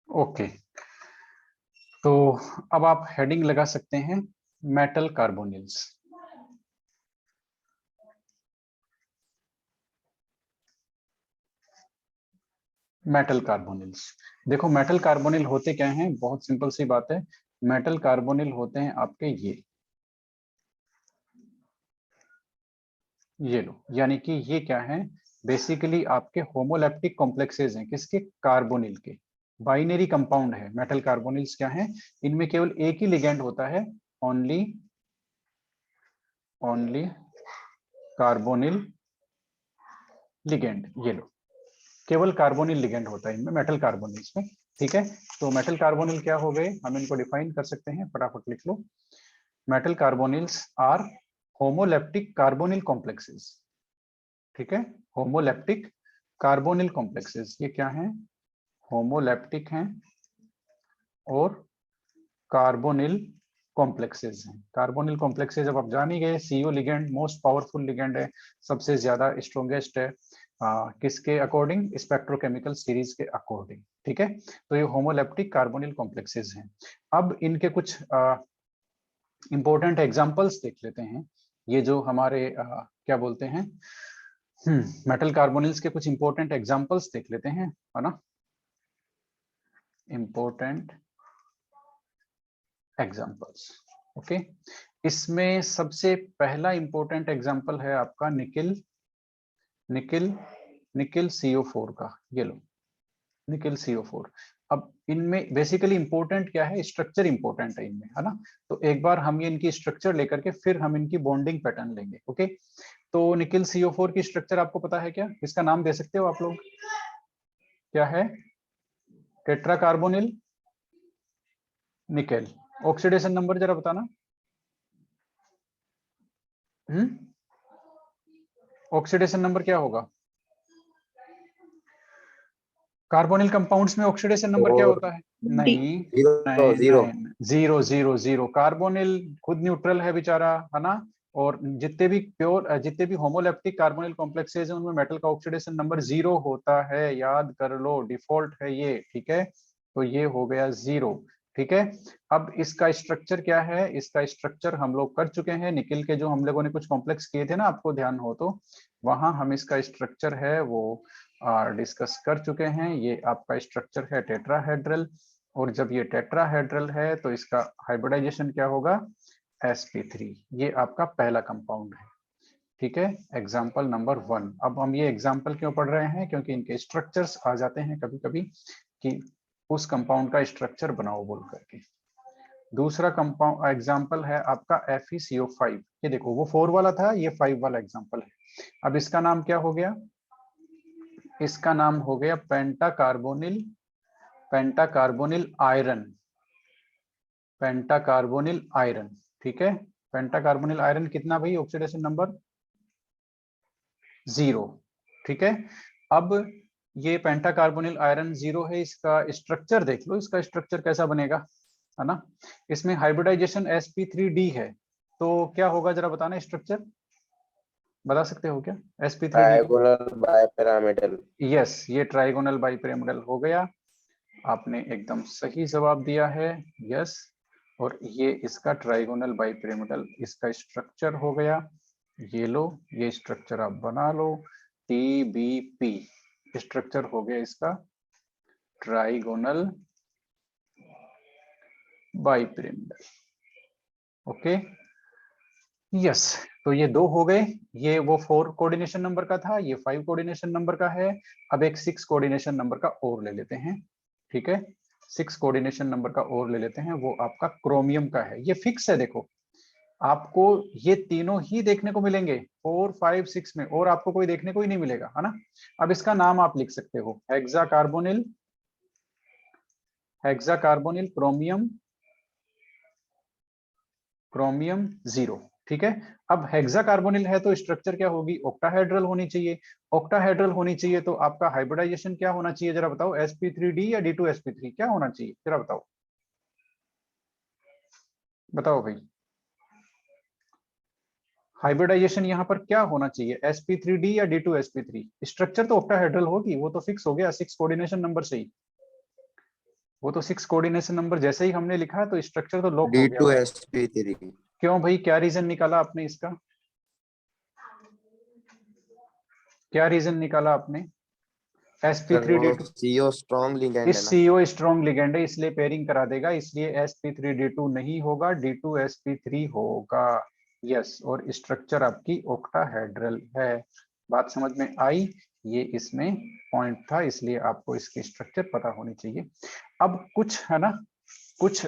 Okay, तो अब आप हेडिंग लगा सकते हैं मेटल कार्बोनिल्स। मेटल कार्बोनिल्स, देखो मेटल कार्बोनिल होते क्या हैं, बहुत सिंपल सी बात है। मेटल कार्बोनिल होते हैं आपके ये लो, यानी कि ये क्या है, बेसिकली आपके होमोलैप्टिक कॉम्प्लेक्सेज हैं, किसके, कार्बोनिल के। बाइनरी कंपाउंड है मेटल कार्बोनिल्स, क्या है, इनमें केवल एक ही लिगेंड होता है, ओनली कार्बोनिल लिगेंड। ये लो, केवल कार्बोनिल लिगेंड होता है इनमें, मेटल कार्बोनिल्स में। ठीक है, तो मेटल कार्बोनिल क्या हो गए, हम इनको डिफाइन कर सकते हैं, फटाफट लिख लो। Metal carbonyls are homoleptic carbonyl complexes. ठीक है, होमोलैप्टिक कार्बोनिल कॉम्प्लेक्सेस, ये क्या है, होमोलैप्टिक हैं और कार्बोनिल कॉम्प्लेक्सेस हैं। कार्बोनिल कॉम्प्लेक्सेस अब आप जान ही गए, CO ligand most powerful ligand है, सबसे ज्यादा स्ट्रॉन्गेस्ट है, किसके अकॉर्डिंग, स्पेक्ट्रोकेमिकल सीरीज के अकॉर्डिंग। ठीक है, तो ये होमोलैप्टिक कार्बोनिल कॉम्प्लेक्सेस हैं। अब इनके कुछ इंपॉर्टेंट एग्जांपल्स देख लेते हैं। ये जो हमारे क्या बोलते हैं, मेटल कार्बोनिल्स के कुछ इंपॉर्टेंट एग्जांपल्स देख लेते हैं, है ना, इंपॉर्टेंट एग्जांपल्स। ओके, इसमें सबसे पहला इंपॉर्टेंट एग्जांपल है आपका निकिल निकिल CO4 का। ये लो, निकिल CO4। अब इनमें बेसिकली इंपॉर्टेंट क्या है, स्ट्रक्चर इंपॉर्टेंट है इनमें, है ना। तो एक बार हम ये इनकी स्ट्रक्चर लेकर के फिर हम इनकी बॉन्डिंग पैटर्न लेंगे। ओके, तो निकिल CO4 की स्ट्रक्चर आपको पता है क्या, इसका नाम दे सकते हो आप लोग, क्या है, tetra carbonyl nickel. Oxidation number जरा बताना। ऑक्सीडेशन नंबर क्या होगा, कार्बोनिल कंपाउंड्स में ऑक्सीडेशन नंबर क्या और होता है, डी। नहीं zero zero zero zero zero. Carbonyl खुद न्यूट्रल है बेचारा, है ना, और जितने भी प्योर, जितने भी होमोलैप्टिक कार्बोनिल कॉम्प्लेक्सेज हैं उनमें मेटल का ऑक्सीडेशन नंबर 0 होता है, याद कर लो, डिफॉल्ट है ये। ठीक है, तो ये हो गया 0। ठीक है, अब इसका स्ट्रक्चर क्या है, इसका स्ट्रक्चर हम लोग कर चुके हैं, निकिल के जो हम लोगों ने कुछ कॉम्प्लेक्स किए थे ना, आपको ध्यान हो तो, वहां हम इसका स्ट्रक्चर है वो डिस्कस कर चुके हैं। ये आपका स्ट्रक्चर है टेट्राहेड्रल, और जब ये टेट्राहेड्रल है तो इसका हाइब्रिडाइजेशन क्या होगा, sp3। ये आपका पहला कंपाउंड है। ठीक है, एग्जाम्पल नंबर 1। अब हम ये एग्जाम्पल क्यों पढ़ रहे हैं, क्योंकि इनके स्ट्रक्चर्स आ जाते हैं कभी कभी कि उस कंपाउंड का स्ट्रक्चर बनाओ बोल करके। दूसरा कंपाउंड एग्जाम्पल है आपका FeCO5। ये देखो, वो 4 वाला था, ये 5 वाला एग्जाम्पल है। अब इसका नाम क्या हो गया, इसका नाम हो गया पेंटाकार्बोनिल आयरन, पेंटाकार्बोनिल आयरन। ठीक है, पेंटाकार्बोनिल आयरन कितना भाई, ऑक्सीडेशन नंबर 0। ठीक है, अब ये पेंटाकार्बोनिल आयरन 0 है, इसका स्ट्रक्चर देख लो, इसका स्ट्रक्चर कैसा बनेगा, है ना। इसमें हाइब्रिडाइजेशन sp3d है, तो क्या होगा जरा बताना, स्ट्रक्चर बता सकते हो क्या, sp3d का। Diagonal bipyramidal. यस, ये ट्राइगोनल बाइपिरामिडल हो गया, आपने एकदम सही जवाब दिया है, यस। और ये इसका ट्राइगोनल बाइपिरामिडल इसका स्ट्रक्चर हो गया। ये लो, ये स्ट्रक्चर आप बना लो, TBP स्ट्रक्चर हो गया इसका, ट्राइगोनल बाइपिरामिडल। ओके, यस, तो ये 2 हो गए, ये वो 4 कोऑर्डिनेशन नंबर का था, ये 5 कोऑर्डिनेशन नंबर का है। अब एक 6 कोऑर्डिनेशन नंबर का और ले लेते हैं। ठीक है, 6 कोऑर्डिनेशन नंबर का और ले लेते हैं, वो आपका क्रोमियम का है। ये फिक्स है, देखो आपको ये तीनों ही देखने को मिलेंगे 4, 5, 6 में, और आपको कोई देखने को ही नहीं मिलेगा, है ना। अब इसका नाम आप लिख सकते हो, हेक्साकार्बोनिल, हेक्साकार्बोनिल क्रोमियम, क्रोमियम 0। ठीक है, अब हेक्साकार्बोनिल है तो स्ट्रक्चर क्या होगी, ऑक्टाहेड्रल होनी चाहिए। ऑक्टाहेड्रल होनी चाहिए तो आपका हाइब्रिडाइजेशन क्या होना चाहिए, जरा बताओ, sp3d या d2sp3, क्या होना चाहिए जरा बताओ, बताओ भाई। हाइब्रिडाइजेशन यहाँ पर क्या होना चाहिए, sp3d या d2sp3? स्ट्रक्चर तो ऑक्टाहेड्रल होगी, वो तो फिक्स हो गया 6 कोऑर्डिनेशन नंबर से ही, वो तो 6 कोऑर्डिनेशन नंबर जैसे ही हमने लिखा तो स्ट्रक्चर तो लॉक हो गया भाई। D2sp3 क्यों भाई, क्या रीजन निकाला आपने इसका, क्या रीजन निकाला आपने? सर वो sp3d2, CO स्ट्रॉन्ग लिगेंड इस है ना। CO स्ट्रॉन्ग लिगेंड है इसलिए पेयरिंग करा देगा, इसलिए sp3d2 नहीं होगा, d2sp3 होगा। यस, और स्ट्रक्चर आपकी ऑक्टाहेड्रल है। बात समझ में आई? ये इसमें पॉइंट था, इसलिए आपको इसकी स्ट्रक्चर पता होनी चाहिए। अब कुछ है ना, कुछ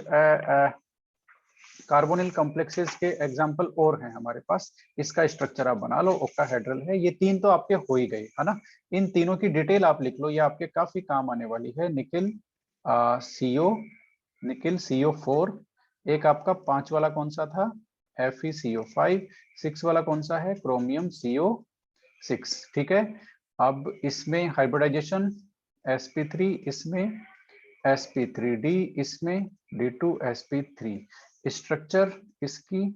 कार्बोनिल कॉम्प्लेक्सेस के एग्जांपल और हैं हमारे पास, इसका स्ट्रक्चर आप बना लो, ऑक्टाहेड्रल है। ये तीन तो आपके हो ही गए है ना, इन तीनों की डिटेल आप लिख लो, ये आपके काफी काम आने वाली है। निकिल CO, निकिल CO4, एक आपका 5 वाला कौन सा था, FeCO5, 6 वाला कौन सा है, क्रोमियम CO6, ठीक है। अब इसमें हाइब्रिडाइजेशन sp3, इसमें sp3d, इसमें d2sp3, स्ट्रक्चर इसकी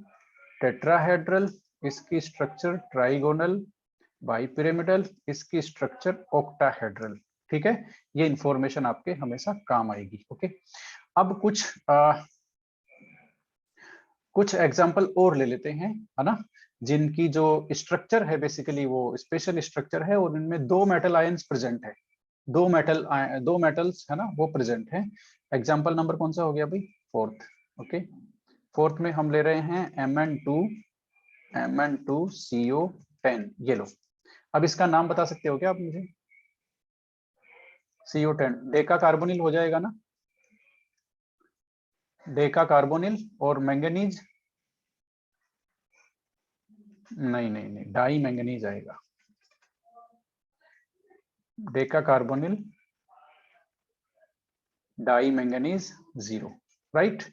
टेट्राहेड्रल, इसकी स्ट्रक्चर ट्राइगोनल बाइपिरामिडल, इसकी स्ट्रक्चर ऑक्टाहेड्रल, ठीक है। ये इंफॉर्मेशन आपके हमेशा काम आएगी। ओके, अब कुछ एग्जांपल और ले लेते हैं, है ना, जिनकी जो स्ट्रक्चर है बेसिकली वो स्पेशल स्ट्रक्चर है और इनमें दो मेटल आयंस प्रेजेंट है, दो मेटल्स है ना वो प्रेजेंट है। एग्जांपल नंबर कौन सा हो गया भाई, फोर्थ। ओके, फोर्थ में हम ले रहे हैं Mn2CO10, ये लो। अब इसका नाम बता सकते हो क्या आप मुझे, CO10 डेका कार्बोनिल हो जाएगा ना, डेका कार्बोनिल। और मैंगनीज, नहीं नहीं नहीं, डाई मैंगनीज आएगा, deca carbonyl di manganese 0, right,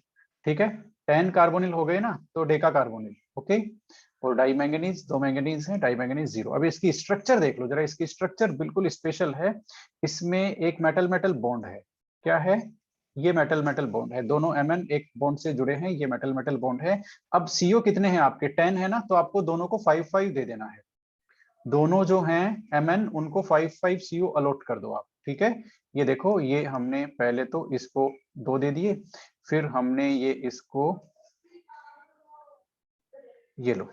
ठीक है। 10 कार्बोनिल हो गए ना तो डेका कार्बोनिल, ओके। और डाई मैंगनीज, दो मैंगनीज है, डाई मैंगनीज 0। अब इसकी स्ट्रक्चर देख लो जरा, इसकी स्ट्रक्चर बिल्कुल स्पेशल है। इसमें एक मेटल मेटल बॉन्ड है, क्या है, ये मेटल मेटल बॉन्ड है, दोनों Mn एक बॉन्ड से जुड़े हैं, ये मेटल मेटल बॉन्ड है। अब CO कितने हैं आपके, 10 है ना, तो आपको दोनों को 5-5 दे देना है, दोनों जो हैं Mn उनको 5-5 CO अलॉट कर दो आप, ठीक है। ये देखो, ये हमने पहले तो इसको 2 दे दिए, फिर हमने ये इसको, ये लो,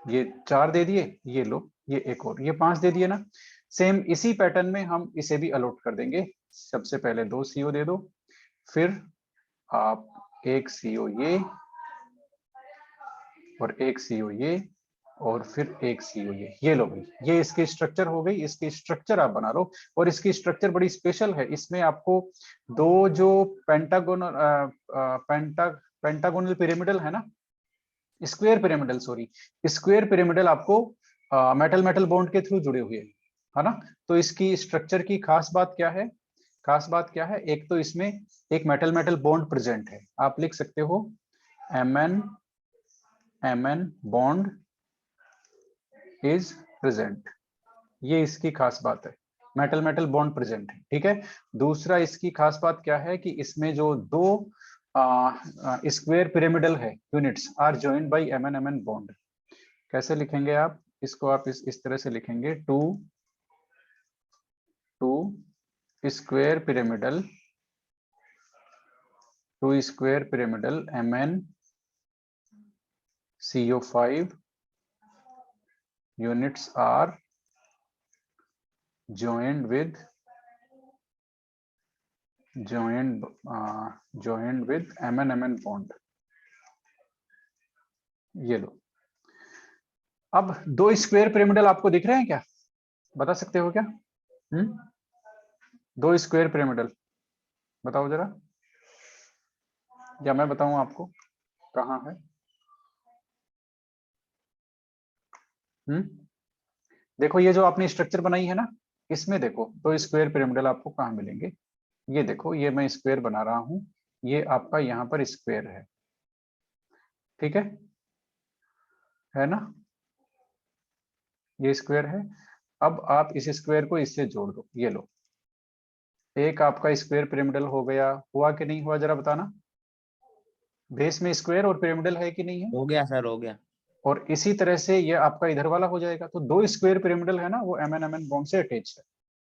ये 4 दे दिए, ये लो, ये एक और, ये 5 दे दिए ना। सेम इसी पैटर्न में हम इसे भी अलॉट कर देंगे, सबसे पहले 2 CO दे दो, फिर आप 1 CO ये, और 1 CO ये, और फिर 1 CO ये लो भाई, ये इसकी स्ट्रक्चर हो गई। इसकी स्ट्रक्चर आप बना लो, और इसकी स्ट्रक्चर बड़ी स्पेशल है, इसमें आपको दो जो पेंटागोनल पिरामिडल है ना, square pyramidal, sorry, square pyramidal आपको मेटल मेटल बॉन्ड के थ्रू जुड़े हुए है ना। तो इसकी स्ट्रक्चर की खास बात क्या है, खास बात क्या है, एक तो इसमें एक मेटल मेटल बॉन्ड प्रेजेंट है, आप लिख सकते हो Mn बॉन्ड इज प्रेजेंट, ये इसकी खास बात है, मेटल मेटल बॉन्ड प्रेजेंट है, ठीक है। दूसरा इसकी खास बात क्या है कि इसमें जो दो स्क्वायर पिरामिडल है units are joined by Mn bond. कैसे लिखेंगे आप इसको, आप इस तरह से लिखेंगे, two square pyramidal, MnCO5 units are joined with Mn bond, ये लो। अब दो स्क्वायर पिरामिडल आपको दिख रहे हैं क्या, बता सकते हो क्या? दो स्क्वायर पिरामिडल बताओ जरा, या मैं बताऊं आपको कहाँ है? देखो, ये जो आपने स्ट्रक्चर बनाई है ना, इसमें देखो दो स्क्वायर पिरामिडल आपको कहाँ मिलेंगे। ये देखो, ये मैं स्क्वायर बना रहा हूं, ये आपका यहाँ पर स्क्वायर है, ठीक है ना, ये स्क्वायर है। अब आप इस स्क्वायर को इससे जोड़ दो, ये लो, एक आपका स्क्वायर पिरामिडल हो गया, हुआ कि नहीं हुआ जरा बताना, बेस में स्क्वायर और पिरामिडल है कि नहीं है? हो गया सर, हो गया। और इसी तरह से ये आपका इधर वाला हो जाएगा। तो 2 स्क्वायर पिरामिडल है ना, वो MN बॉन्ड से अटैच है।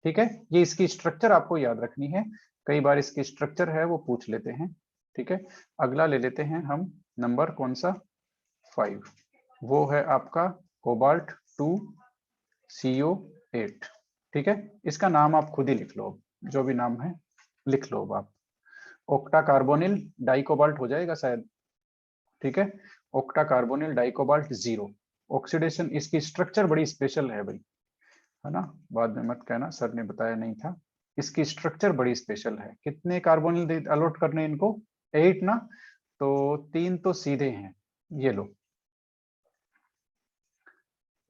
ठीक है, ये इसकी स्ट्रक्चर आपको याद रखनी है, कई बार इसकी स्ट्रक्चर है वो पूछ लेते हैं। ठीक है, अगला ले लेते हैं हम नंबर कौन सा, 5, वो है आपका कोबाल्ट 2 CO8। ठीक है, इसका नाम आप खुद ही लिख लो, जो भी नाम है लिख लो आप। ऑक्टा कार्बोनिल डाइकोबाल्ट हो जाएगा शायद। ठीक है, ऑक्टा कार्बोनिल डाइकोबाल्ट 0। ऑक्सीडेशन, इसकी स्ट्रक्चर बड़ी स्पेशल है भाई, है ना, बाद में मत कहना सर ने बताया नहीं था। इसकी स्ट्रक्चर बड़ी स्पेशल है। कितने कार्बोनिल अलॉट करने इनको, 8 ना, तो 3 तो सीधे हैं, ये लो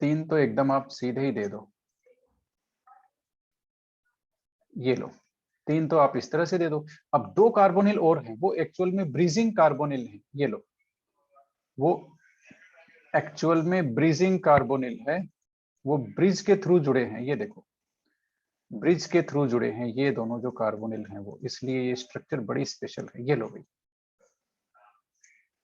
3 तो एकदम आप सीधे ही दे दो, ये लो 3 तो आप इस तरह से दे दो। अब 2 कार्बोनिल और हैं, वो एक्चुअल में ब्रीजिंग कार्बोनिल हैं, ये लो, वो एक्चुअल में ब्रीजिंग कार्बोनिल है, वो ब्रिज के थ्रू जुड़े हैं, ये देखो ब्रिज के थ्रू जुड़े हैं ये दोनों जो कार्बोनिल हैं वो, इसलिए ये स्ट्रक्चर बड़ी स्पेशल है, ये लो भाई।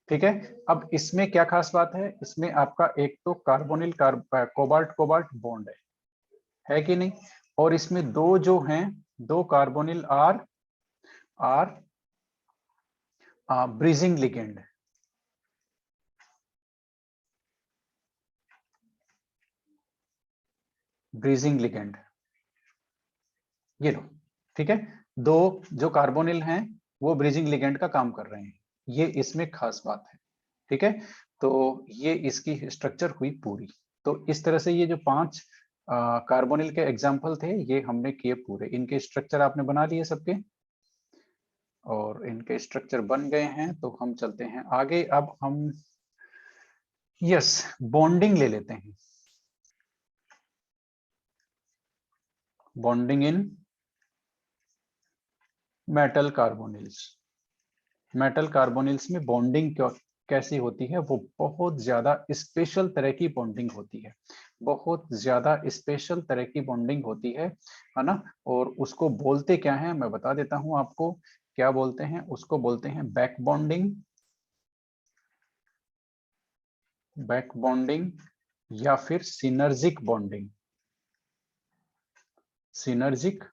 ठीक है, अब इसमें क्या खास बात है, इसमें आपका एक तो कार्बोनिल कोबाल्ट कोबाल्ट बॉन्ड है कि नहीं, और इसमें 2 जो हैं, 2 carbonyl are bridging ligand, bridging ligand, ये लो। ठीक है, 2 जो कार्बोनिल हैं वो ब्रीजिंग लिगेंड का काम कर रहे हैं, ये इसमें खास बात है। ठीक है, तो ये इसकी स्ट्रक्चर हुई पूरी। तो इस तरह से ये जो 5 कार्बोनिल के एग्जाम्पल थे ये हमने किए पूरे, इनके स्ट्रक्चर आपने बना लिए सबके, और इनके स्ट्रक्चर बन गए हैं। तो हम चलते हैं आगे, अब हम यस बॉन्डिंग ले लेते हैं, bonding in metal carbonyls. Metal carbonyls में बॉन्डिंग कैसी होती है, वो बहुत ज्यादा स्पेशल तरह की बॉन्डिंग होती है, बहुत ज्यादा स्पेशल तरह की बॉन्डिंग होती है ना। और उसको बोलते क्या है मैं बता देता हूं आपको, क्या बोलते हैं उसको, बोलते हैं बैक बॉन्डिंग, बैक बॉन्डिंग या फिर सिनर्जिक बॉन्डिंग, सिनर्जिक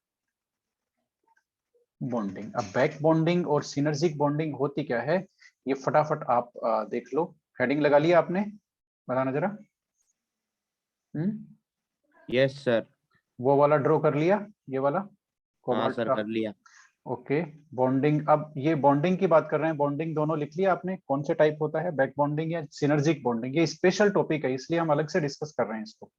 बॉन्डिंग। अब बैक बॉन्डिंग और सिनर्जिक बॉन्डिंग होती क्या है, ये फटाफट आप देख लो, हेडिंग लगा लिया आपने, बताना जरा। Yes sir. वो वाला ड्रॉ कर लिया, ये वाला हाँ कोबाल्ट सर का, कर लिया। ओके। बॉन्डिंग, अब ये बॉन्डिंग की बात कर रहे हैं, बॉन्डिंग दोनों लिख लिया आपने, कौन से टाइप होता है, बैक बॉन्डिंग या सिनर्जिक बॉन्डिंग, ये स्पेशल टॉपिक है इसलिए हम अलग से डिस्कस कर रहे हैं इसको।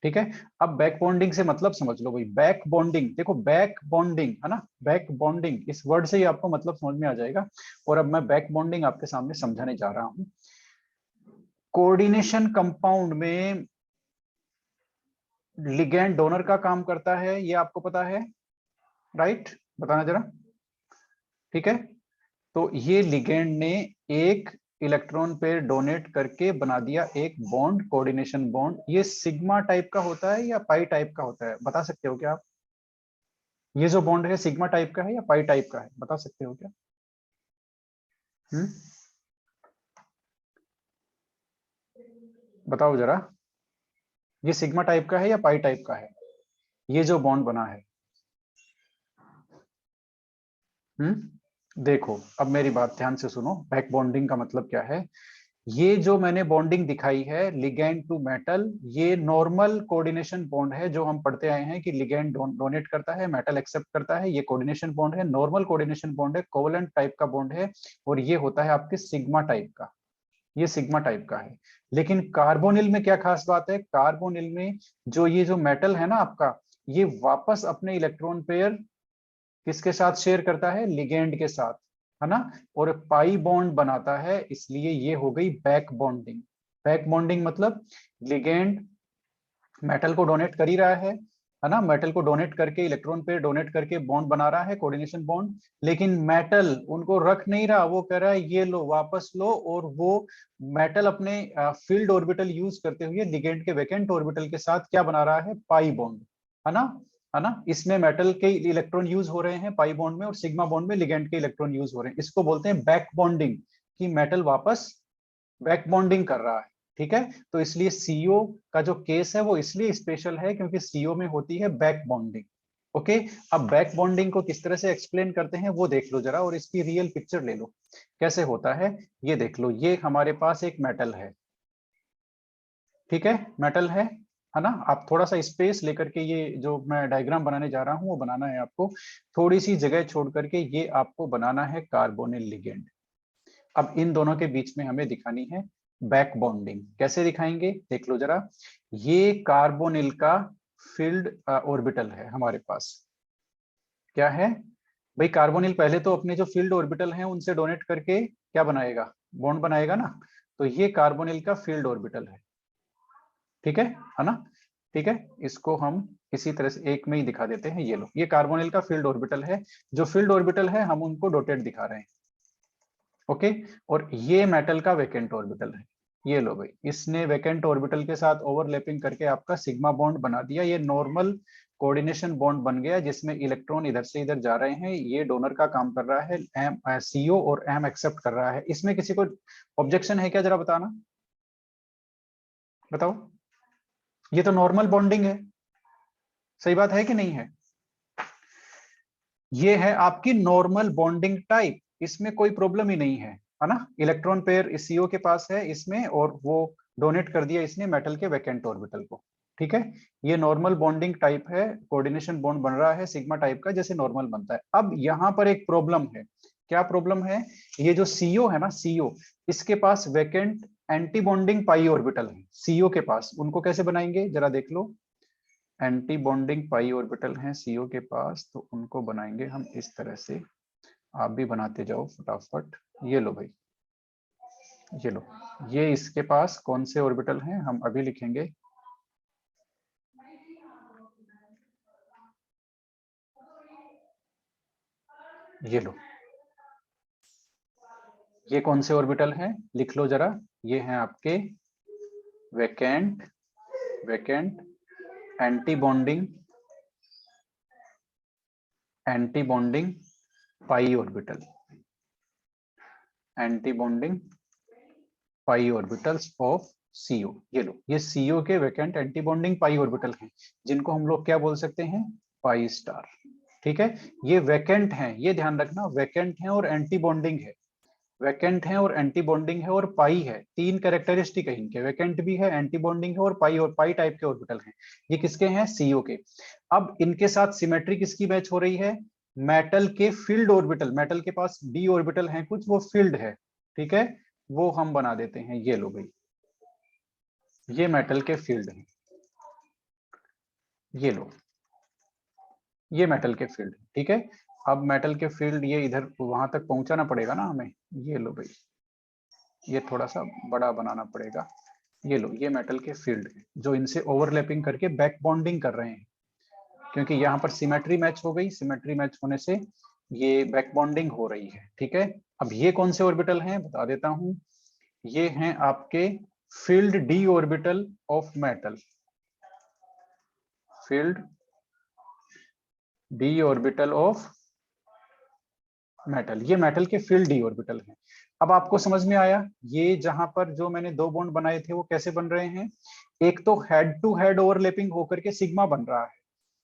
ठीक है, अब बैक बॉन्डिंग से मतलब समझ लो भाई, बैक बॉन्डिंग देखो, बैक बॉन्डिंग है ना, बैक बॉन्डिंग इस वर्ड से ही आपको मतलब समझ में आ जाएगा। और अब मैं बैक बॉन्डिंग आपके सामने समझाने जा रहा हूं। कोऑर्डिनेशन कंपाउंड में लिगैंड डोनर का काम करता है, ये आपको पता है, राइट, बताना जरा। ठीक है, तो ये लिगैंड ने एक इलेक्ट्रॉन पेयर डोनेट करके बना दिया एक बॉन्ड, कोऑर्डिनेशन बॉन्ड। ये सिग्मा टाइप का होता है या पाई टाइप का होता है, बता सकते हो क्या आप, ये जो बॉन्ड है सिग्मा टाइप का है या पाई टाइप का है, बता सकते हो क्या? बताओ जरा, ये सिग्मा टाइप का है या पाई टाइप का है, ये जो बॉन्ड बना है? देखो अब मेरी बात ध्यान से सुनो, बैक बॉन्डिंग का मतलब क्या है। ये जो मैंने बॉन्डिंग दिखाई है लिगैंड टू मेटल, ये नॉर्मल कोऑर्डिनेशन बॉन्ड है, जो हम पढ़ते आए हैं कि लिगैंड डोनेट करता है, मेटल एक्सेप्ट करता है, ये कोऑर्डिनेशन बॉन्ड है, नॉर्मल कोऑर्डिनेशन बॉन्ड है, कोवलेंट टाइप का बॉन्ड है, और ये होता है आपके सिग्मा टाइप का, ये सिग्मा टाइप का है। लेकिन कार्बोनिल में क्या खास बात है, कार्बोनिल में जो ये जो मेटल है ना आपका, ये वापस अपने इलेक्ट्रॉन पेयर किसके साथ शेयर करता है, लिगेंड के साथ, है ना, और पाई बॉन्ड बनाता है, इसलिए ये हो गई बैक बॉन्डिंग। बैक बॉन्डिंग मतलब लिगेंड मेटल को डोनेट कर ही रहा है ना, मेटल को डोनेट करके इलेक्ट्रॉन पे डोनेट करके बॉन्ड बना रहा है, कोऑर्डिनेशन बॉन्ड, लेकिन मेटल उनको रख नहीं रहा, वो कह रहा है ये लो वापस लो, और वो मेटल अपने फील्ड ऑर्बिटल यूज करते हुए लिगेंड के वैकेंट ऑर्बिटल के साथ क्या बना रहा है, पाई बॉन्ड, है ना, है ना। इसमें मेटल के इलेक्ट्रॉन यूज हो रहे हैं पाई बॉन्ड में, और सिग्मा बॉन्ड में लिगेंड के इलेक्ट्रॉन यूज हो रहे हैं, इसको बोलते हैं बैक बॉन्डिंग, कि मेटल वापस बैक बॉन्डिंग कर रहा है। ठीक है। तो इसलिए CO का जो केस है वो इसलिए स्पेशल है क्योंकि CO में होती है बैक बॉन्डिंग। ओके, अब बैक बॉन्डिंग को किस तरह से एक्सप्लेन करते हैं वो देख लो जरा, और इसकी रियल पिक्चर ले लो कैसे होता है। ये देख लो, ये हमारे पास एक मेटल है, ठीक है, मेटल है ना। आप थोड़ा सा स्पेस लेकर के ये जो मैं डायग्राम बनाने जा रहा हूं वो बनाना है आपको, थोड़ी सी जगह छोड़ करके ये आपको बनाना है कार्बोनिल लिगेंड। अब इन दोनों के बीच में हमें दिखानी है बैक बॉन्डिंग। कैसे दिखाएंगे देख लो जरा। ये कार्बोनिल का फील्ड ऑर्बिटल है हमारे पास। क्या है भाई, कार्बोनिल पहले तो अपने जो फील्ड ऑर्बिटल हैं उनसे डोनेट करके क्या बनाएगा, बॉन्ड बनाएगा ना। तो ये कार्बोनिल का फील्ड ऑर्बिटल है, ठीक है ना। ठीक है, इसको हम इसी तरह से एक में ही दिखा देते हैं। ये लो, ये कार्बोनिल का फील्ड ऑर्बिटल है। जो फील्ड ऑर्बिटल है हम उनको डॉटेड दिखा रहे हैं, ओके। और ये मेटल का वैकेंट ऑर्बिटल है। ये लो भाई, इसने वैकेंट ऑर्बिटल के साथ ओवरलैपिंग करके आपका सिग्मा बॉन्ड बना दिया। ये नॉर्मल कोऑर्डिनेशन बॉन्ड बन गया जिसमें इलेक्ट्रॉन इधर से इधर जा रहे हैं। ये डोनर का काम कर रहा है, एम CO और M एक्सेप्ट कर रहा है। इसमें किसी को ऑब्जेक्शन है क्या, जरा बताना, बताओ। ये तो नॉर्मल बॉन्डिंग है, सही बात है कि नहीं है। ये है आपकी नॉर्मल बॉन्डिंग टाइप, इसमें कोई प्रॉब्लम ही नहीं है ना। इलेक्ट्रॉन पेयर इस CO के पास है इसमें, और वो डोनेट कर दिया इसने मेटल के वैकेंट ऑर्बिटल को, ठीक है। ये नॉर्मल बॉन्डिंग टाइप है, कोऑर्डिनेशन बॉन्ड बन रहा है सिग्मा टाइप का जैसे नॉर्मल बनता है। अब यहाँ पर एक प्रॉब्लम है। क्या प्रॉब्लम है, ये जो CO है ना, CO, इसके पास vacant anti bonding pi orbital है CO के पास। उनको कैसे बनाएंगे जरा देख लो। एंटी बॉन्डिंग पाई ऑर्बिटल हैं CO के पास, तो उनको बनाएंगे हम इस तरह से। आप भी बनाते जाओ फटाफट। ये लो भाई, ये लो, ये इसके पास कौन से ऑर्बिटल हैं हम अभी लिखेंगे। ये लो, ये कौन से ऑर्बिटल हैं लिख लो जरा। ये हैं आपके vacant, vacant anti bonding, anti bonding pi orbital, anti bonding pi orbitals of CO। ये लो, ये CO के vacant anti bonding pi orbital हैं जिनको हम लोग क्या बोल सकते हैं, पाई स्टार, ठीक है। ये वैकेंट हैं, ये ध्यान रखना, वैकेंट है और एंटी बॉन्डिंग है। वैकेंट है और एंटी बॉन्डिंग है और पाई है, तीन कैरेक्टरिस्टिक है इनके, वैकेंट भी है, एंटी बॉन्डिंग है और पाई टाइप के ऑर्बिटल हैं। ये किसके हैं, CO के। अब इनके साथ सिमेट्री किसकी मैच हो रही है, मेटल के फील्ड ऑर्बिटल। मेटल के पास d ऑर्बिटल हैं कुछ, वो फील्ड है, ठीक है, वो हम बना देते हैं। ये लो भाई, ये मेटल के फील्ड हैं। ये लो, ये मेटल के फील्ड, ठीक है। अब मेटल के फील्ड ये इधर वहां तक पहुंचाना पड़ेगा ना हमें। ये लो भाई, ये थोड़ा सा बड़ा बनाना पड़ेगा। ये लो, ये मेटल के फील्ड है जो इनसे ओवरलैपिंग करके बैक बॉन्डिंग कर रहे हैं, क्योंकि यहाँ पर सिमेट्री मैच हो गई। सिमेट्री मैच होने से ये बैक बॉन्डिंग हो रही है, ठीक है। अब ये कौन से ऑर्बिटल हैं बता देता हूं। ये हैं आपके field d orbital of metal, field d orbital of metal. ये मेटल के फील्ड d ऑर्बिटल हैं। अब आपको समझ में आया, ये जहां पर जो मैंने दो बॉन्ड बनाए थे वो कैसे बन रहे हैं। एक तो हेड टू हेड ओवरलैपिंग होकर के सिग्मा बन रहा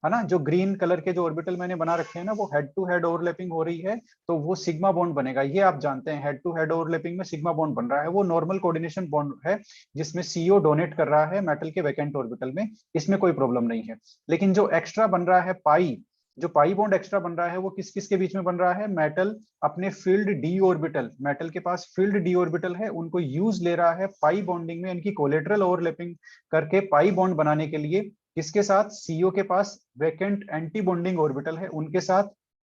है ना। जो ग्रीन कलर के जो ऑर्बिटल मैंने बना रखे हैं ना, वो हेड टू हेड ओवरलैपिंग हो रही है, तो वो सिग्मा बॉन्ड बनेगा। ये आप जानते हैं, हेड टू हेड ओवरलैपिंग में सिग्मा बॉन्ड बन रहा है, वो नॉर्मल कोऑर्डिनेशन बॉन्ड है जिसमें CO डोनेट कर रहा है मेटल के वैकेंट ऑर्बिटल में। इसमें कोई प्रॉब्लम नहीं है। लेकिन जो एक्स्ट्रा बन रहा है पाई, जो पाई बॉन्ड एक्स्ट्रा बन रहा है वो किस किस के बीच में बन रहा है, मेटल अपने फील्ड d ऑर्बिटल, मेटल के पास फील्ड d ऑर्बिटल है, उनको यूज ले रहा है पाई बॉन्डिंग में, इनकी कोलेटरल ओवरलैपिंग करके पाई बॉन्ड बनाने के लिए। किसके साथ, CO के पास वैकेंट एंटी बॉन्डिंग ऑर्बिटल है उनके साथ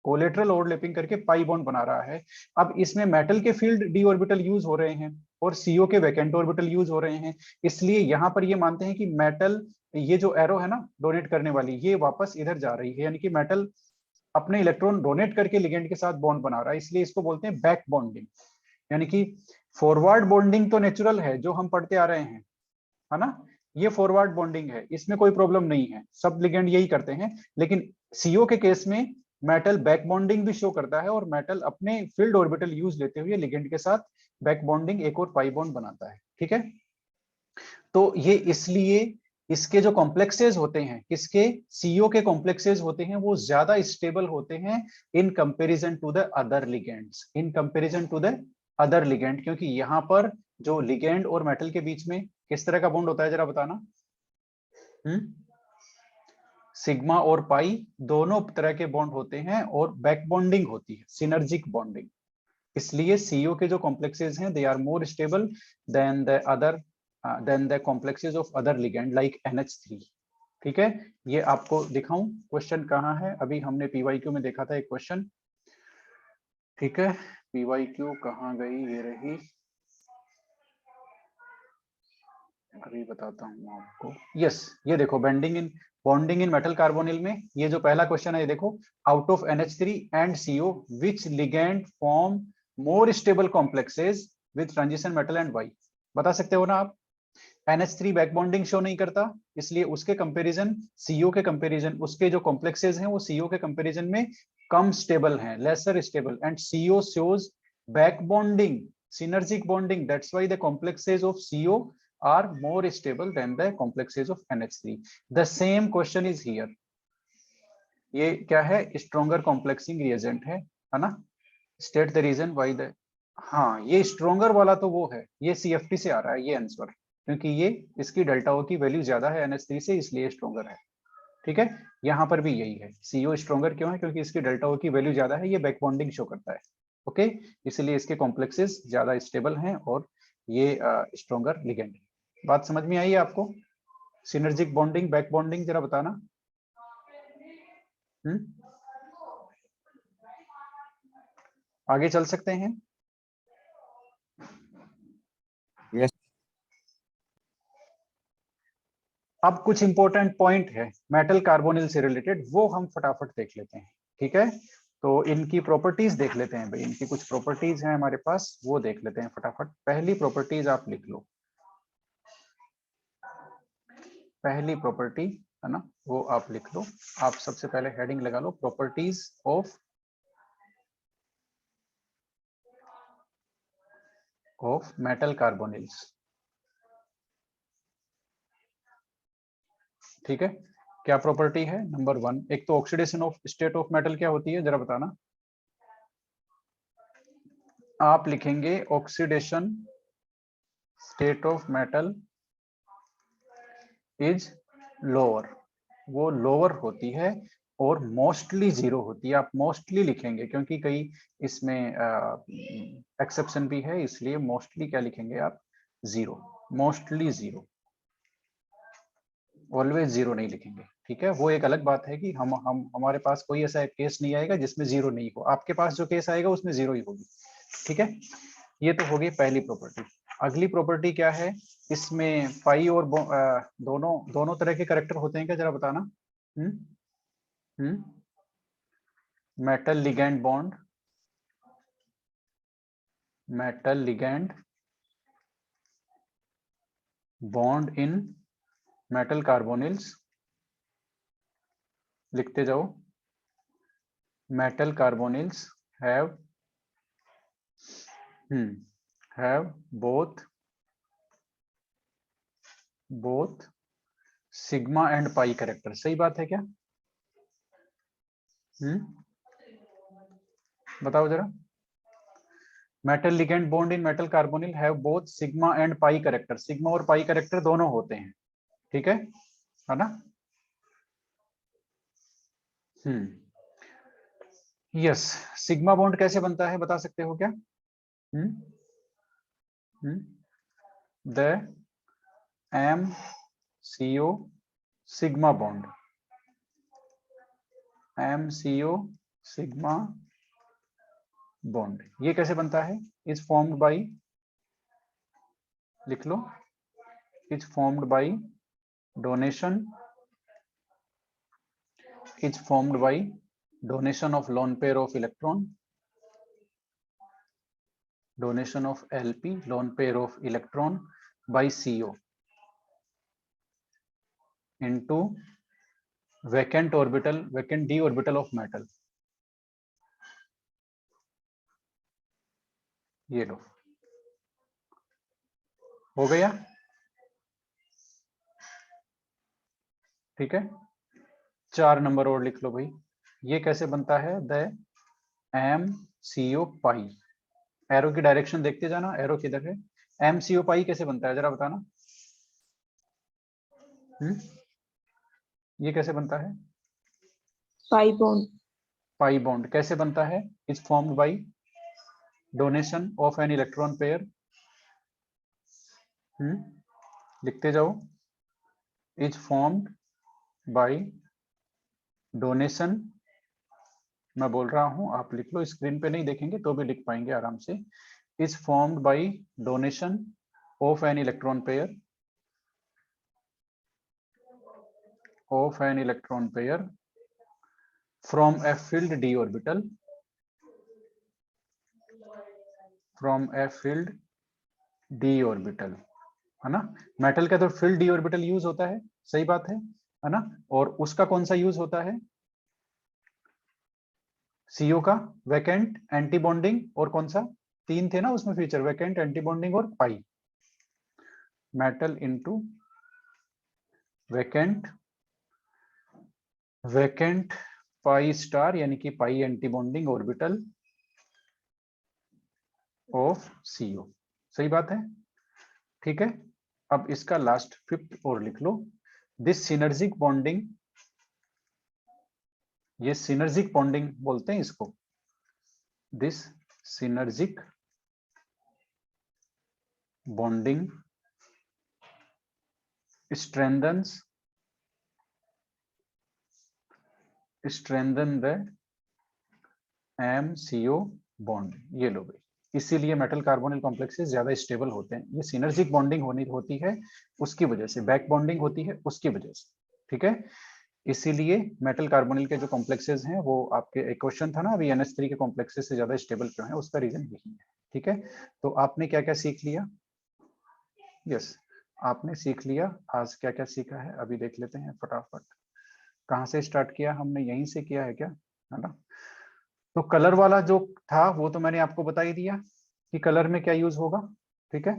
कोलेटरल ओवरलैपिंग करके पाई बॉन्ड बना रहा है। अब इसमें मेटल के फील्ड d ऑर्बिटल यूज हो रहे हैं और CO के वैकेंट ऑर्बिटल यूज हो रहे हैं। इसलिए यहां पर ये मानते हैं कि मेटल, ये जो एरो है ना डोनेट करने वाली, ये वापस इधर जा रही है, यानी कि मेटल अपने इलेक्ट्रॉन डोनेट करके लिगेंड के साथ बॉन्ड बना रहा है, इसलिए इसको बोलते हैं बैक बॉन्डिंग। यानी कि फॉरवर्ड बॉन्डिंग तो नेचुरल है जो हम पढ़ते आ रहे हैं, है ना। ये फॉरवर्ड बॉन्डिंग है, इसमें कोई प्रॉब्लम नहीं है, सब लिगेंड यही करते हैं। लेकिन CO के केस में मेटल बैक बॉन्डिंग भी शो करता है और मेटल अपने फील्ड ऑर्बिटल यूज लेते हुए लिगेंड के साथ बैक बॉन्डिंग एक और पाई बॉन्ड बनाता है, ठीक है। तो ये इसलिए इसके जो कॉम्प्लेक्सेस होते हैं, किसके, सीओ के कॉम्प्लेक्सेस होते हैं, वो ज्यादा स्टेबल होते हैं in comparison to the other ligands, in comparison to the other ligand. क्योंकि यहाँ पर जो लिगेंड और मेटल के बीच में किस तरह का बॉन्ड होता है जरा बताना। सिग्मा और पाई दोनों तरह के बॉन्ड होते हैं और बैक बॉन्डिंग होती है, सिनर्जिक बॉन्डिंग। इसलिए सीओ के जो कॉम्प्लेक्सेस हैं they are more stable than the other than the complexes of other ligand like NH3। ठीक है, ये आपको दिखाऊं क्वेश्चन कहाँ है। अभी हमने पीवाईक्यू में देखा था एक क्वेश्चन। ठीक है, पीवाईक्यू कहाँ गई, ये रही, अभी बताता हूँ आपको। यस, ये देखो बॉन्डिंग इन मेटल कार्बोनिल में ये जो पहला क्वेश्चन है, ये देखो, out of NH3 and CO which ligand form more stable complexes with transition metal and why. बता सकते हो ना आप। NH3 बैक बॉन्डिंग शो नहीं करता, इसलिए उसके कंपैरिजन CO के कंपैरिजन, उसके जो कॉम्प्लेक्सेस हैं वो CO के कंपैरिजन में कम स्टेबल हैं, lesser stable, and CO shows back bonding, synergic bonding, that's why the complexes of CO are more stable than the complexes of NH3. The same question is here. ये क्या है, stronger complexing reagent है ना। State the reason why the, हाँ ये stronger वाला तो वो है, ये CFT से आ रहा है ये आंसर, क्योंकि ये इसकी डेल्टा ओ की वैल्यू ज्यादा है NH3 से, इसलिए स्ट्रोंगर है। ठीक है, यहाँ पर भी यही है, CO स्ट्रोंगर क्यों है, क्योंकि इसकी डेल्टा ओ की वैल्यू ज्यादा है, ये बैक बॉन्डिंग शो करता है। ओके, इसलिए इसके कॉम्प्लेक्सेस ज्यादा स्टेबल हैं और ये स्ट्रोंगर लिगेंड है। बात समझ में आई है आपको। सिनर्जिक बॉन्डिंग, बैक बॉन्डिंग जरा बताना। आगे चल सकते हैं। Yes. अब कुछ इंपॉर्टेंट पॉइंट है मेटल कार्बोनिल से रिलेटेड, वो हम फटाफट देख लेते हैं। ठीक है, तो इनकी प्रॉपर्टीज देख लेते हैं भाई, इनकी कुछ प्रॉपर्टीज हैं हमारे पास, वो देख लेते हैं फटाफट। पहली प्रॉपर्टीज आप लिख लो, पहली प्रॉपर्टी है ना, वो आप लिख लो। आप सबसे पहले हेडिंग लगा लो, प्रॉपर्टीज ऑफ मेटल कार्बोनिल्स। ठीक है, क्या प्रॉपर्टी है, नंबर 1, एक तो oxidation of state of metal क्या होती है जरा बताना। आप लिखेंगे oxidation state of metal is lower, वो लोअर होती है और मोस्टली जीरो होती है। आप मोस्टली लिखेंगे क्योंकि कई इसमें एक्सेप्शन भी है, इसलिए मोस्टली क्या लिखेंगे आप, zero, mostly zero, always zero नहीं लिखेंगे। ठीक है, वो एक अलग बात है कि हम हमारे पास कोई ऐसा केस नहीं आएगा जिसमें जीरो नहीं हो, आपके पास जो केस आएगा उसमें जीरो ही होगी। ठीक है, ये तो होगी पहली प्रॉपर्टी। अगली प्रॉपर्टी क्या है, इसमें पाई और दोनों तरह के करेक्टर होते हैं क्या जरा बताना। Metal ligand bond, metal ligand bond in metal carbonyls, लिखते जाओ, metal carbonyls have both sigma and pi character. सही बात है क्या। बताओ जरा। Metal ligand bond in metal carbonyl have both sigma and pi character, sigma और पाई करेक्टर दोनों होते हैं। ठीक है ना। यस, सिग्मा बॉन्ड कैसे बनता है बता सकते हो क्या। The MCO sigma bond, MCO sigma bond ये कैसे बनता है, इज फॉर्म्ड बाय, लिख लो, is formed by donation, is formed by donation of lone pair of electron, donation of LP lone pair of electron by CO into vacant d orbital of metal। ये लो, हो गया। ठीक है, 4 number और लिख लो भाई। ये कैसे बनता है, द MCO पाई। एरो की डायरेक्शन देखते जाना, एरो किधर है। MCO पाई कैसे बनता है जरा बताना। ये कैसे बनता है, पाई बॉन्ड। पाई बॉन्ड कैसे बनता है, is formed by donation of an electron pair. लिखते जाओ, इज फॉर्म्ड बाय डोनेशन, मैं बोल रहा हूं आप लिख लो, स्क्रीन पे नहीं देखेंगे तो भी लिख पाएंगे आराम से। Is formed by donation of an electron pair, of an electron pair from a filled d orbital, from a filled d orbital, है ना। मेटल का तो filled d orbital यूज होता है, सही बात है ना। और उसका कौन सा यूज होता है, CO का वैकेंट, एंटी बॉन्डिंग, और कौन सा, 3 थे ना उसमें फीचर, वैकेंट, एंटी बॉन्डिंग और pi. Metal into vacant, vacant pi star यानी कि pi anti bonding orbital of CO, सही बात है, ठीक है। अब इसका लास्ट 5th और लिख लो, दिस सिनर्जिक बॉन्डिंग, ये सिनर्जिक बॉन्डिंग बोलते हैं इसको, this synergic bonding strengthen the MCO bond. ये लो भाई, इसीलिए मेटल कार्बोनिल कॉम्प्लेक्सेस ज्यादा स्टेबल होते हैं, ये सिनर्जिक बॉन्डिंग होती है उसकी वजह से, बैक बॉन्डिंग होती है उसकी वजह से, ठीक है। इसीलिए मेटल कार्बोनिल के जो कॉम्प्लेक्सेस हैं वो आपके, एक क्वेश्चन था ना अभी, NH3 के कॉम्प्लेक्सेस से ज्यादा स्टेबल क्यों है, उसका रीजन यही है, ठीक है। तो आपने क्या क्या सीख लिया, यस आपने सीख लिया आज, क्या क्या सीखा है अभी देख लेते हैं फटाफट। कहाँ से स्टार्ट किया हमने, यहीं से किया है क्या, है ना। तो कलर वाला जो था वो तो मैंने आपको बता ही दिया कि कलर में क्या यूज होगा, ठीक है।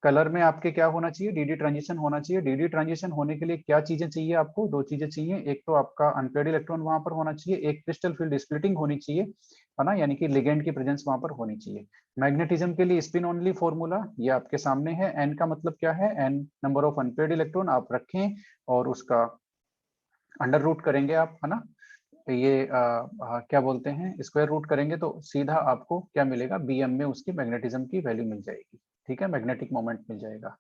कलर में आपके क्या होना चाहिए, DD ट्रांजिशन होना चाहिए। DD ट्रांजिशन होने के लिए क्या चीजें चाहिए आपको, 2 चीजें चाहिए, एक तो आपका अनपेयर्ड इलेक्ट्रॉन वहां पर होना चाहिए, एक क्रिस्टल फील्ड स्प्लिटिंग होनी चाहिए, है ना, यानी कि लिगेंड की प्रेजेंस वहां पर होनी चाहिए। मैग्नेटिज्म के लिए स्पिन ओनली फॉर्मूला ये आपके सामने है, N का मतलब क्या है, N number of unpaired electron आप रखें और उसका अंडर रूट करेंगे आप, है ना। ये क्या बोलते हैं, स्क्वायर रूट करेंगे तो सीधा आपको क्या मिलेगा, BM में उसकी मैग्नेटिज्म की वैल्यू मिल जाएगी, ठीक है, मैग्नेटिक मोमेंट मिल जाएगा,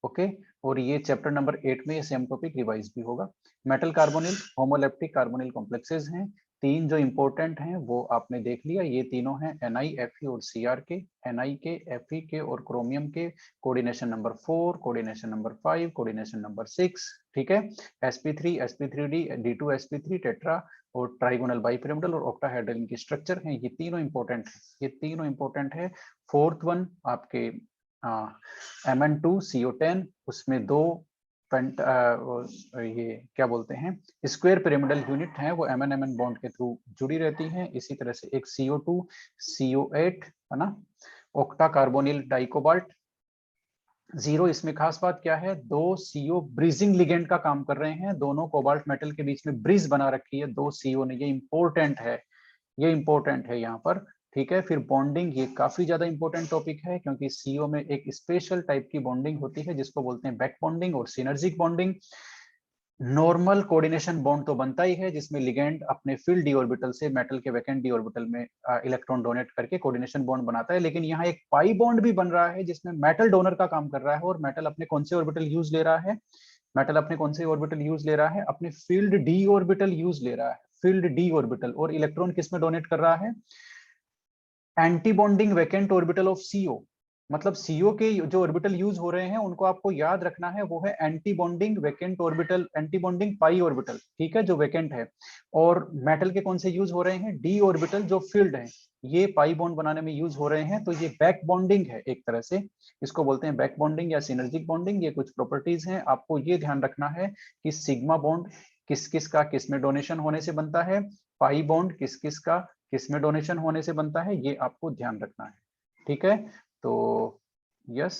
ओके। और ये चैप्टर नंबर 8 में ये सेम टॉपिक रिवाइज भी होगा। Metal carbonyl homoleptic carbonyl complexes हैं, 3 जो इंपॉर्टेंट हैं वो आपने देख लिया, ये तीनों हैं Ni, Fe और Cr के, Ni के, Fe के और क्रोमियम के, coordination number 4, coordination number 5, coordination number 6, ठीक है। sp3, sp3d, d2, sp3 tetra और ट्राइगोनल बाइपिरामिडल और ऑक्टाहेड्रल की स्ट्रक्चर हैं, ये तीनों इंपॉर्टेंट है, ये तीनों इंपॉर्टेंट है। 4th वन आपके Mn2CO10, उसमें 2 ये क्या बोलते हैं स्क्वायर पिरामिडल यूनिट है, वो MnMn बॉन्ड के थ्रू जुड़ी रहती हैं। इसी तरह से एक CO2 CO8, है ना, ऑक्टा कार्बोनिल डाइकोबाल्ट 0, इसमें खास बात क्या है, 2 CO ब्रिजिंग लिगेंड का काम कर रहे हैं, दोनों कोबाल्ट मेटल के बीच में ब्रिज बना रखी है 2 CO ने, ये इंपॉर्टेंट है, ये इंपॉर्टेंट है यहाँ पर, ठीक है। फिर बॉन्डिंग, ये काफी ज्यादा इंपॉर्टेंट टॉपिक है क्योंकि CO में एक स्पेशल टाइप की बॉन्डिंग होती है जिसको बोलते हैं बैक बॉन्डिंग और synergic bonding. Normal coordination bond तो बनता ही है जिसमें लिगेंड अपने फील्ड डी ऑर्बिटल से मेटल के वैकेंट डी ऑर्बिटल में इलेक्ट्रॉन डोनेट करके कोऑर्डिनेशन बॉन्ड बनाता है, लेकिन यहाँ एक पाई बॉन्ड भी बन रहा है जिसमें मेटल डोनर का काम कर रहा है, और मेटल अपने कौन से ऑर्बिटल यूज ले रहा है, मेटल अपने कौन से ऑर्बिटल यूज ले रहा है, अपने फील्ड डी ऑर्बिटल यूज ले रहा है, फील्ड डी ऑर्बिटल, और इलेक्ट्रॉन किसमें डोनेट कर रहा है, anti bonding vacant orbital of CO। मतलब CO के जो ऑर्बिटल यूज हो रहे हैं उनको आपको याद रखना है, वो है anti bonding vacant orbital, anti bonding pi orbital, ठीक है, जो वैकेंट है। और मेटल के कौन से यूज हो रहे हैं, डी ऑर्बिटल जो फील्ड है, ये पाई बॉन्ड बनाने में यूज हो रहे हैं। तो ये बैक बॉन्डिंग है एक तरह से, इसको बोलते हैं बैक बॉन्डिंग या सिनर्जिक बॉन्डिंग। ये कुछ प्रॉपर्टीज हैं, आपको ये ध्यान रखना है कि सिग्मा बॉन्ड किस किस का किस में डोनेशन होने से बनता है, पाई बॉन्ड किस किस का किसमें डोनेशन होने से बनता है, ये आपको ध्यान रखना है, ठीक है। तो यस